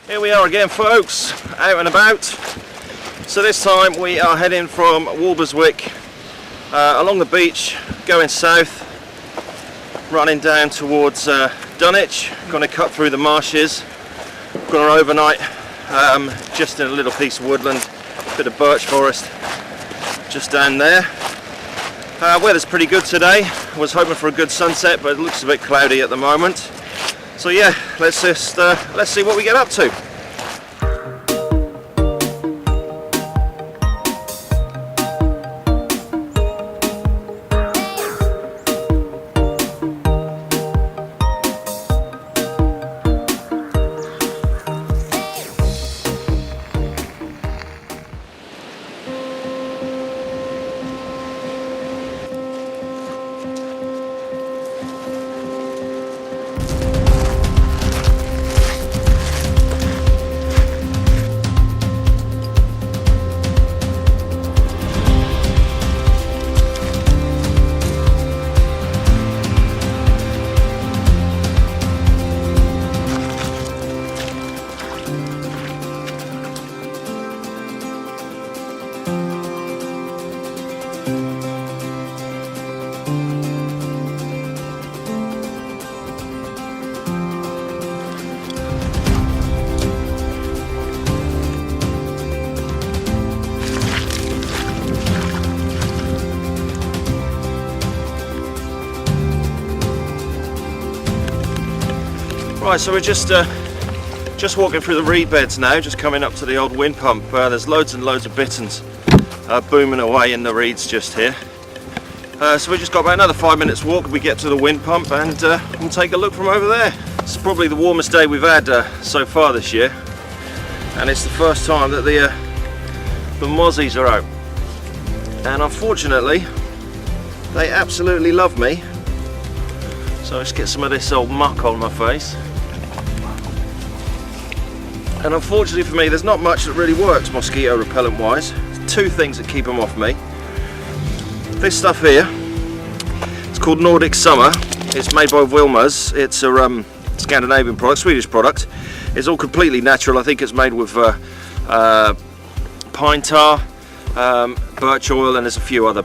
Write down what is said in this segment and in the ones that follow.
Here we are again, folks, out and about. So this time we are heading from Walberswick along the beach, going south, running down towards Dunwich. Going to cut through the marshes. Going to overnight just in a little piece of woodland, bit of birch forest just down there. Weather's pretty good today. I was hoping for a good sunset, but it looks a bit cloudy at the moment. So yeah, let's see what we get up to. Right, so we're just walking through the reed beds now, just coming up to the old wind pump. There's loads and loads of bitterns booming away in the reeds just here. So we just got about another 5 minutes walk. We get to the wind pump and we'll take a look from over there. It's probably the warmest day we've had so far this year, and it's the first time that the mozzies are out. And unfortunately, they absolutely love me. So let's get some of this old muck on my face. And unfortunately for me, there's not much that really works mosquito repellent wise. There's two things that keep them off me. This stuff here, it's called Nordic Summer. It's made by Wilma's. It's a Scandinavian product, Swedish product. It's all completely natural. I think it's made with pine tar, birch oil, and there's a few other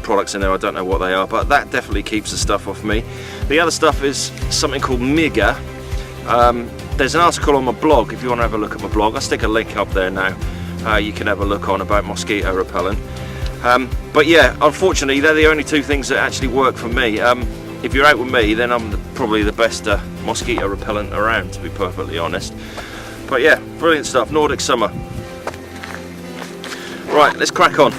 products in there. I don't know what they are, but that definitely keeps the stuff off me. The other stuff is something called Miga. There's an article on my blog if you want to have a look at my blog. I'll stick a link up there now. You can have a look on about mosquito repellent. But yeah, unfortunately they're the only two things that actually work for me. If you're out with me, then I'm probably the best mosquito repellent around, to be perfectly honest. But yeah, brilliant stuff, Nordic Summer. Right, let's crack on.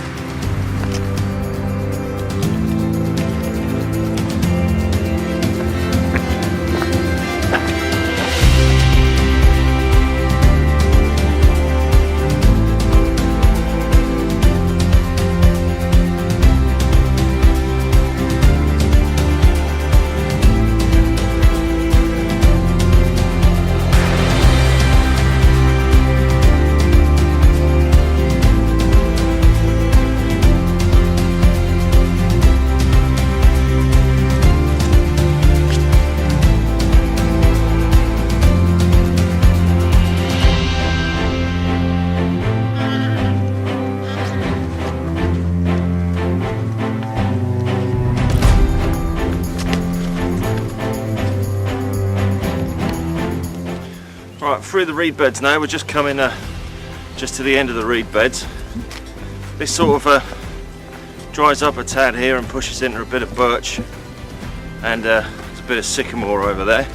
Right, through the reed beds now. We're just coming just to the end of the reed beds. This sort of dries up a tad here and pushes into a bit of birch, and there's a bit of sycamore over there.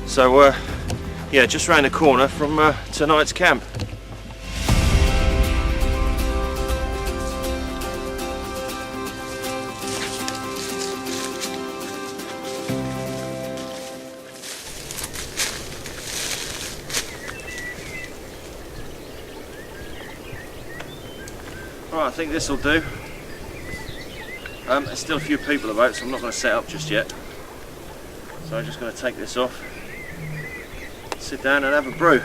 So yeah, just round the corner from tonight's camp. Right, I think this will do. There's still a few people about, so I'm not going to set up just yet. So I'm just going to take this off, sit down and have a brew.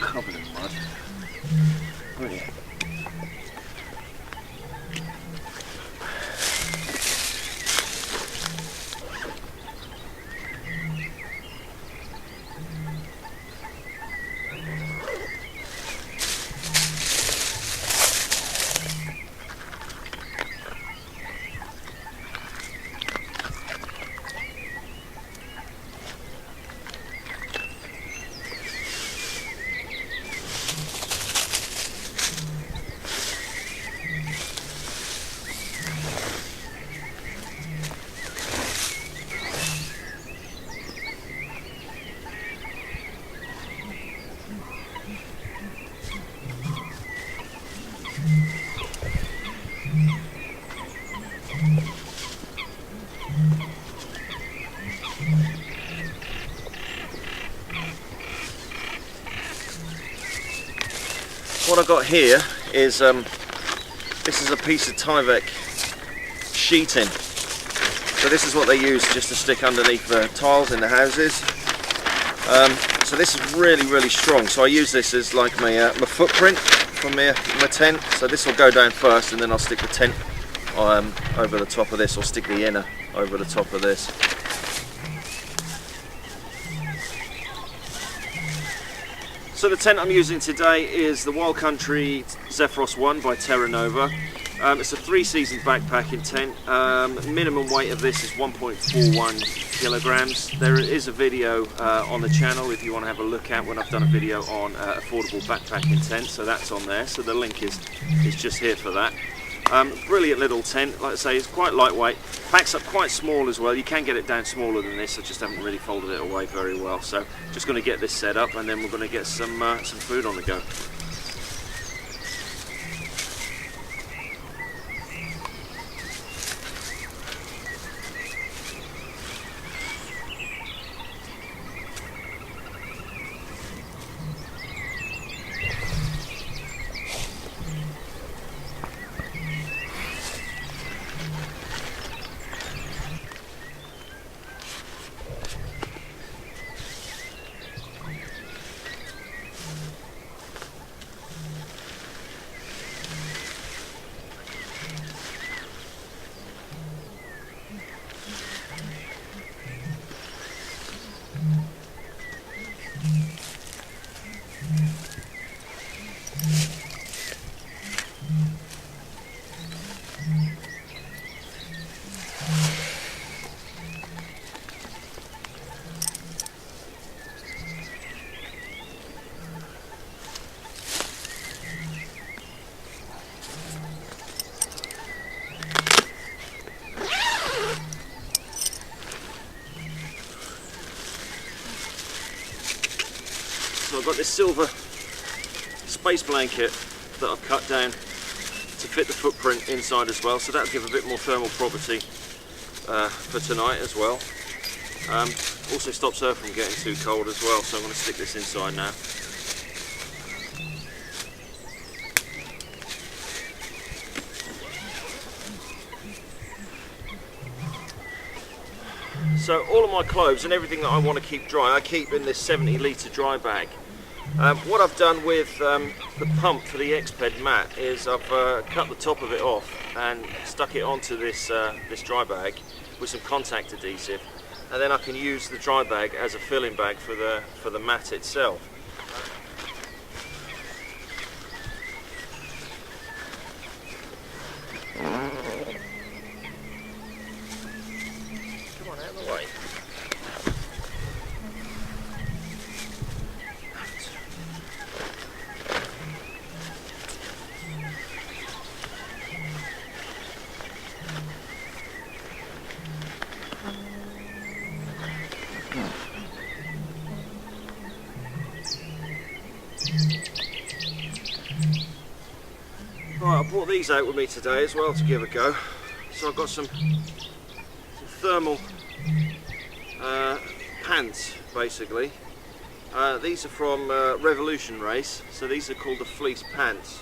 covered in mud. Brilliant. What I've got here is this is a piece of Tyvex sheeting. So this is what they use just to stick underneath the tiles in the houses. So this is really strong. So I use this as like my footprint for my tent. So this will go down first, and then I'll stick the tent over the top of this, or stick the inner over the top of this. So the tent I'm using today is the Wild Country Zephros I by Terra Nova. It's a 3-season backpacking tent. Minimum weight of this is 1.41 kilograms. There is a video on the channel if you want to have a look at when I've done a video on affordable backpacking tents, so that's on there. So the link is just here for that. Brilliant little tent, like I say, it's quite lightweight, packs up quite small as well. You can get it down smaller than this, I just haven't really folded it away very well. So just going to get this set up, and then we're going to get some food on the go. So I've got this silver space blanket that I've cut down to fit the footprint inside as well, so that'll give a bit more thermal property for tonight as well. Also stops her from getting too cold as well, so I'm going to stick this inside now. So all of my clothes and everything that I want to keep dry, I keep in this 70 litre dry bag. What I've done with the pump for the Expeditor mat is I've cut the top of it off and stuck it onto this this dry bag with some contact adhesive, and then I can use the dry bag as a filling bag for the mat itself. Come on, out of the way. Right, I brought these out with me today as well to give a go. So I've got some thermal pants, basically. These are from Revolution Race, so these are called the fleece pants.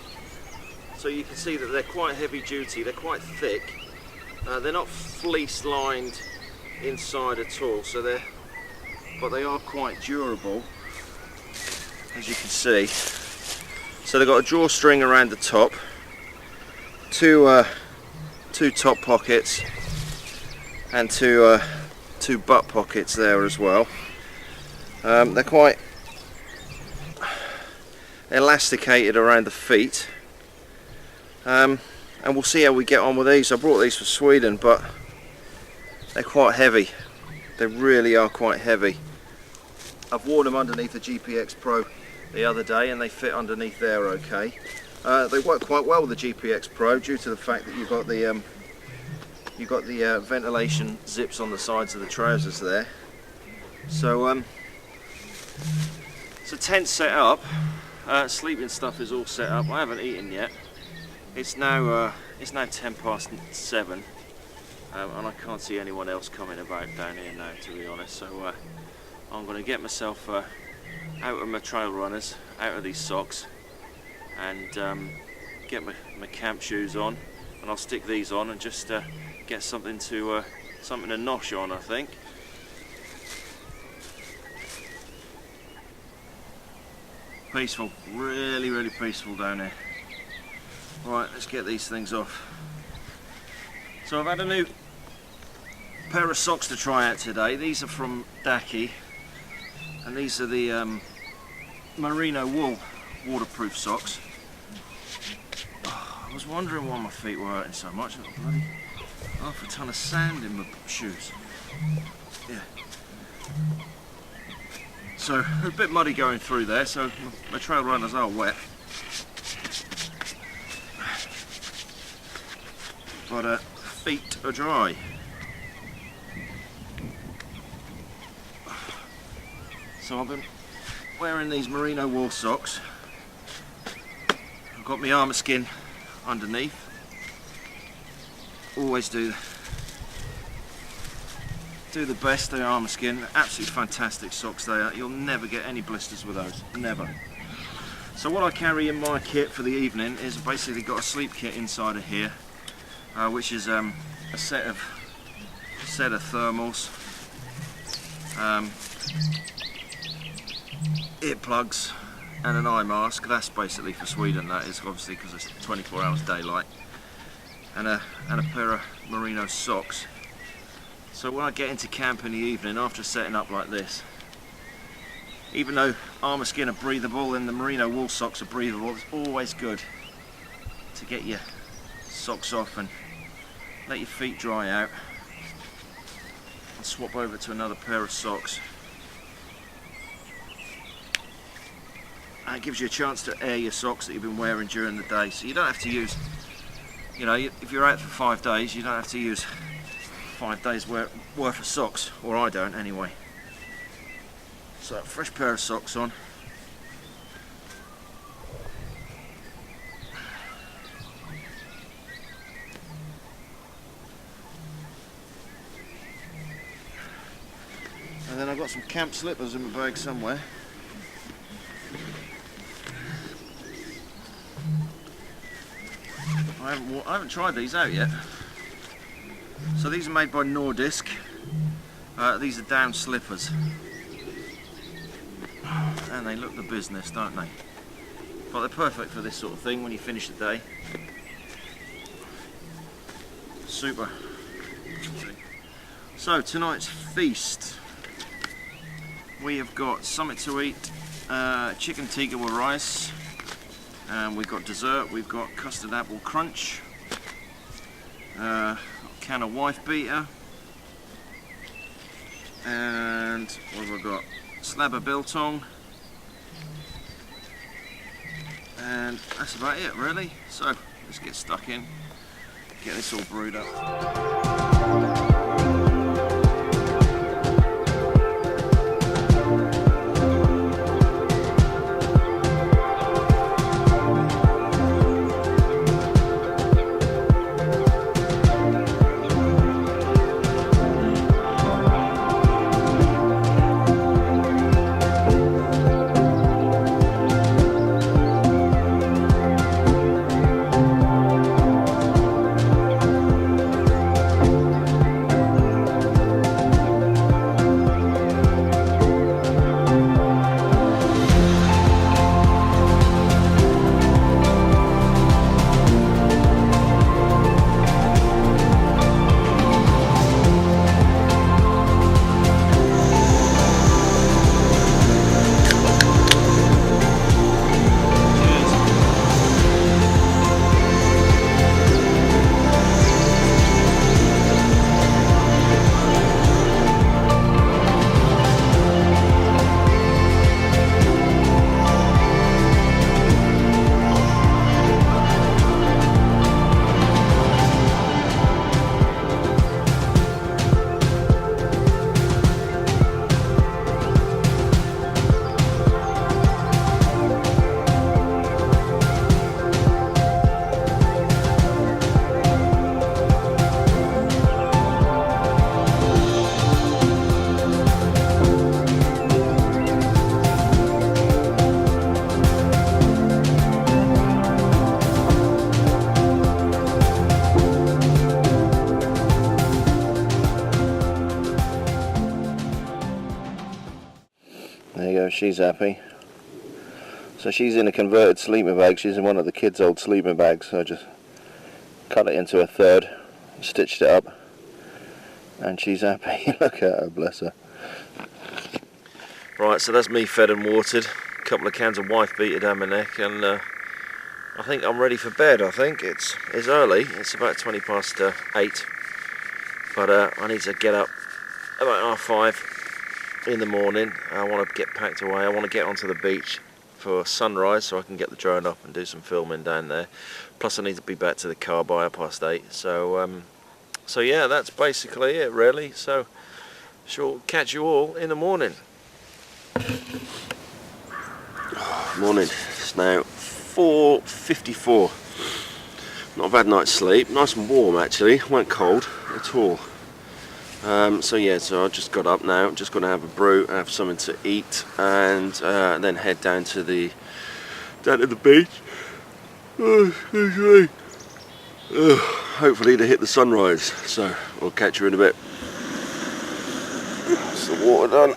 So you can see that they're quite heavy duty, they're quite thick. They're not fleece lined inside at all, but they are quite durable. as you can see. So they've got a drawstring around the top, two top pockets, and two butt pockets there as well. They're quite elasticated around the feet, and we'll see how we get on with these. I brought these from Sweden, but they're quite heavy. They really are quite heavy. I've worn them underneath the GPX Pro the other day and they fit underneath there okay. They work quite well with the GPX Pro due to the fact that you've got the ventilation zips on the sides of the trousers there. So it's a tent set up. Sleeping stuff is all set up. I haven't eaten yet. It's now 7:10, and I can't see anyone else coming about down here now, to be honest. So I'm going to get myself out of my trail runners, out of these socks, and get my camp shoes on, and I'll stick these on and just get something to nosh on, I think. Peaceful, really peaceful down here. Right, let's get these things off. So I've had a new pair of socks to try out today. These are from Daki, and these are the merino wool waterproof socks. Oh, I was wondering why my feet were hurting so much. I've got bloody half a ton of sand in my shoes. Yeah. So a bit muddy going through there, so my trail runners are wet. But feet are dry. So I've been wearing these merino wool socks. I've got my armour skin underneath. Always do the best, the armour skin. Absolutely fantastic socks they are. You'll never get any blisters with those, never. So what I carry in my kit for the evening is basically got a sleep kit inside of here, which is a set of thermals, earplugs, and an eye mask. That's basically for Sweden, that is, obviously, because it's 24 hours daylight, and a pair of merino socks. So when I get into camp in the evening after setting up like this, even though armour skin are breathable and the merino wool socks are breathable, it's always good to get your socks off and let your feet dry out and swap over to another pair of socks. And it gives you a chance to air your socks that you've been wearing during the day, so you don't have to use, you know, if you're out for 5 days, you don't have to use 5 days worth of socks, or I don't anyway. So fresh pair of socks on. And then I've got some camp slippers in my bag somewhere. I haven't tried these out yet. So these are made by Nordisk. These are down slippers. And they look the business, don't they? But they're perfect for this sort of thing when you finish the day. Super. So tonight's feast. We have got something to eat, chicken tikka with rice. And we've got dessert, we've got custard apple crunch. Can of wife beater, and what have I got? Slab of biltong, and that's about it really. So let's get stuck in, get this all brewed up. she's happy. So she's in a converted sleeping bag. She's in one of the kids' old sleeping bags, so I just cut it into a third, stitched it up, and she's happy. Look at her, bless her. Right, so that's me fed and watered. A couple of cans of wife beater down my neck, and I think I'm ready for bed. I think it's early. It's about 20 past 8, but I need to get up about 5:30 in the morning. I want to get packed away. I want to get onto the beach for sunrise so I can get the drone up and do some filming down there. Plus I need to be back to the car by 8:30. So yeah, that's basically it really. So she'll catch you all in the morning. Morning. It's now 4:54. Not a bad night's sleep. Nice and warm actually. Weren't cold at all. So yeah, so I just got up now. I'm just going to have a brew, have something to eat, and then head down to the beach. Oh, excuse me. Hopefully to hit the sunrise. So I'll catch you in a bit. That's the water done.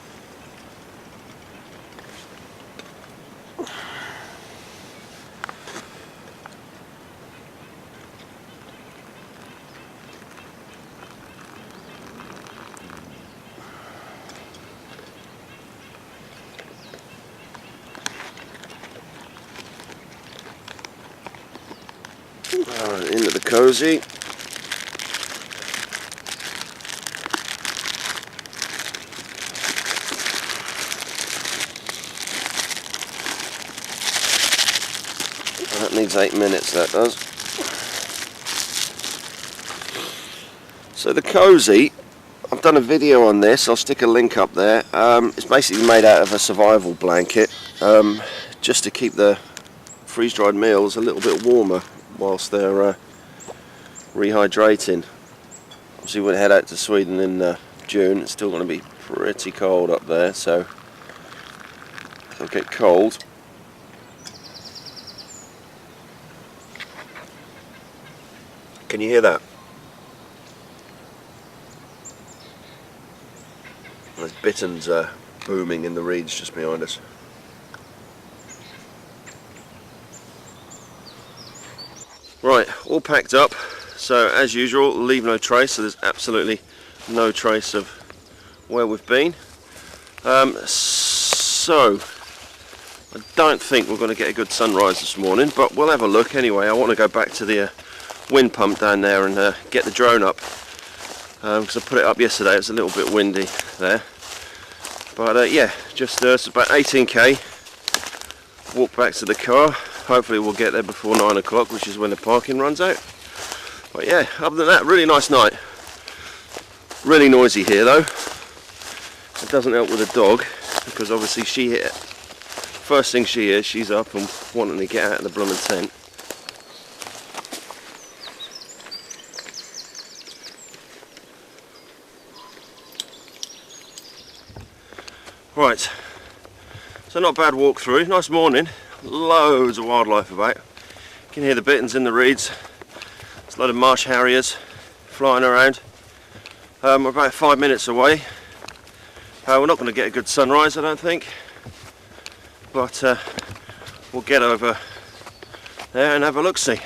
Into the cozy. That needs 8 minutes, that does. So the cozy, I've done a video on this. I'll stick a link up there. It's basically made out of a survival blanket, just to keep the freeze-dried meals a little bit warmer whilst they're rehydrating. Obviously we'll head out to Sweden in June. It's still going to be pretty cold up there, so it'll get cold. Can you hear that? There's bitterns booming in the reeds just behind us. Right, all packed up. So as usual, leave no trace. So there's absolutely no trace of where we've been. So I don't think we're going to get a good sunrise this morning, but we'll have a look anyway. I want to go back to the wind pump down there and get the drone up, because I put it up yesterday. It was a little bit windy there, but yeah, just it's about 18k. Walk back to the car. Hopefully we'll get there before 9 o'clock, which is when the parking runs out. But yeah, other than that, really nice night. Really noisy here though. It doesn't help with the dog, because obviously first thing she hears, she's up and wanting to get out of the blooming tent. Right, so not a bad walk through, nice morning, loads of wildlife about. You can hear the bitterns in the reeds. There's a lot of marsh harriers flying around. We're about 5 minutes away. We're not going to get a good sunrise, I don't think, but we'll get over there and have a look-see.